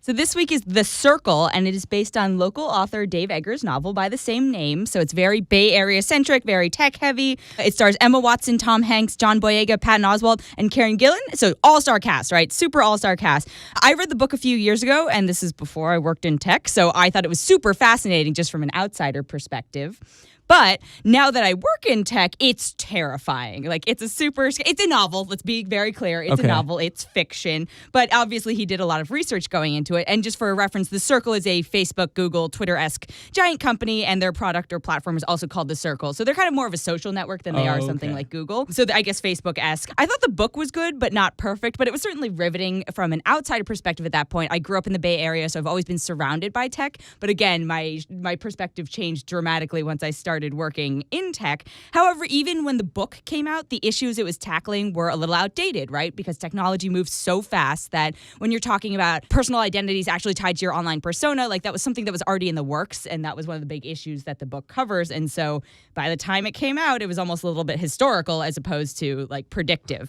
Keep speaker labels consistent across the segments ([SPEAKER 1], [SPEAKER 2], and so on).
[SPEAKER 1] So this week is The Circle, and it is based on local author Dave Eggers' novel by the same name. So it's very Bay Area-centric, very tech-heavy. It stars Emma Watson, Tom Hanks, John Boyega, Patton Oswalt, and Karen Gillan. So all-star cast, right? Super all-star cast. I read the book a few years ago, and this is before I worked in tech, so I thought it was super fascinating just from an outsider perspective. But now that I work in tech, it's terrifying. Like, it's a novel. Let's be very clear. It's a novel. It's fiction. But obviously, he did a lot of research going into it. And just for a reference, The Circle is a Facebook, Google, Twitter-esque giant company, and their product or platform is also called The Circle. So they're kind of more of a social network than they are something like Google. So I guess Facebook-esque. I thought the book was good, but not perfect. But it was certainly riveting from an outsider perspective at that point. I grew up in the Bay Area, so I've always been surrounded by tech. But again, my perspective changed dramatically once I started working in tech. However, even when the book came out, the issues it was tackling were a little outdated, right? Because technology moves so fast that when you're talking about personal identities actually tied to your online persona, like that was something that was already in the works, and that was one of the big issues that the book covers. And so by the time it came out, it was almost a little bit historical as opposed to like predictive.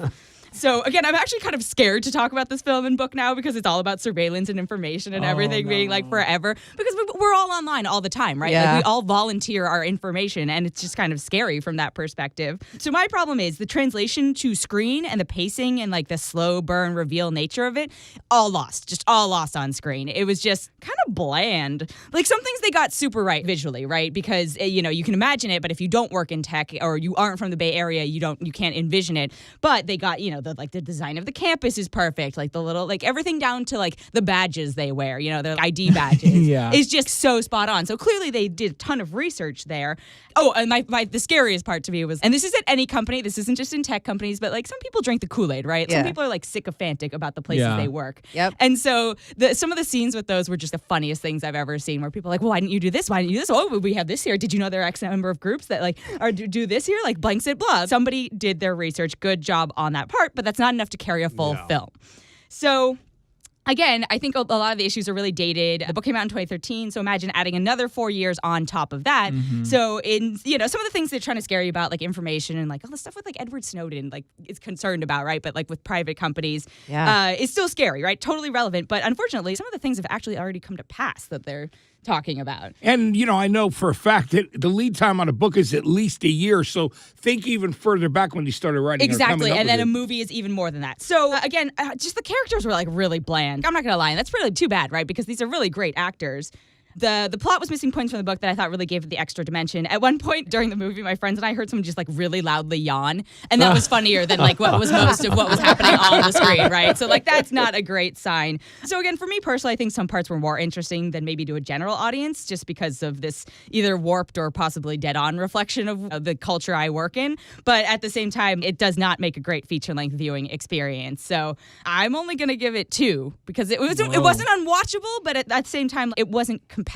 [SPEAKER 1] So, again, I'm actually kind of scared to talk about this film and book now because it's all about surveillance and information and everything being like forever. Because we're all online all the time, right?
[SPEAKER 2] Yeah.
[SPEAKER 1] Like, we all volunteer our information, and it's just kind of scary from that perspective. So my problem is the translation to screen and the pacing and like the slow burn reveal nature of it, all lost on screen. It was just kind of bland. Like, some things they got super right visually, right? Because, you can imagine it, but if you don't work in tech or you aren't from the Bay Area, you can't envision it. But they got, the design of the campus is perfect. Like the little, like everything down to like the badges they wear, their ID badges is just so spot on. So clearly they did a ton of research there. Oh, and the scariest part to me was, and this is at any company, this isn't just in tech companies, but like some people drink the Kool-Aid, right? Some people are like sycophantic about the places they work. Yep. And so some of the scenes with those were just the funniest things I've ever seen, where people are like, well, why didn't you do this? Why didn't you do this? Oh, we have this here. Did you know there are X number of groups that like do this here? Like blanks it, blah. Somebody did their research. Good job on that part, but that's not enough to carry a full film. So again, I think a lot of the issues are really dated. The book came out in 2013, so imagine adding another 4 years on top of that. Mm-hmm. So in some of the things they're trying to scare you about, like information and like all the stuff with like Edward Snowden, like is concerned about, right? But like with private companies, it's still scary, right? Totally relevant. But unfortunately, some of the things have actually already come to pass that they're talking about.
[SPEAKER 3] And, I know for a fact that the lead time on a book is at least a year. So think even further back when you started writing.
[SPEAKER 1] Exactly. And then a movie is even more than that. So again, just the characters were like really bland. I'm not going to lie. And that's really too bad, right? Because these are really great actors. The plot was missing points from the book that I thought really gave it the extra dimension. At one point during the movie, my friends and I heard someone just like really loudly yawn. And that was funnier than like what was most of what was happening on the screen, right? So like that's not a great sign. So again, for me personally, I think some parts were more interesting than maybe to a general audience just because of this either warped or possibly dead-on reflection of the culture I work in. But at the same time, it does not make a great feature-length viewing experience. So I'm only going to give it 2 because it wasn't unwatchable, but at that same time, it wasn't compelling.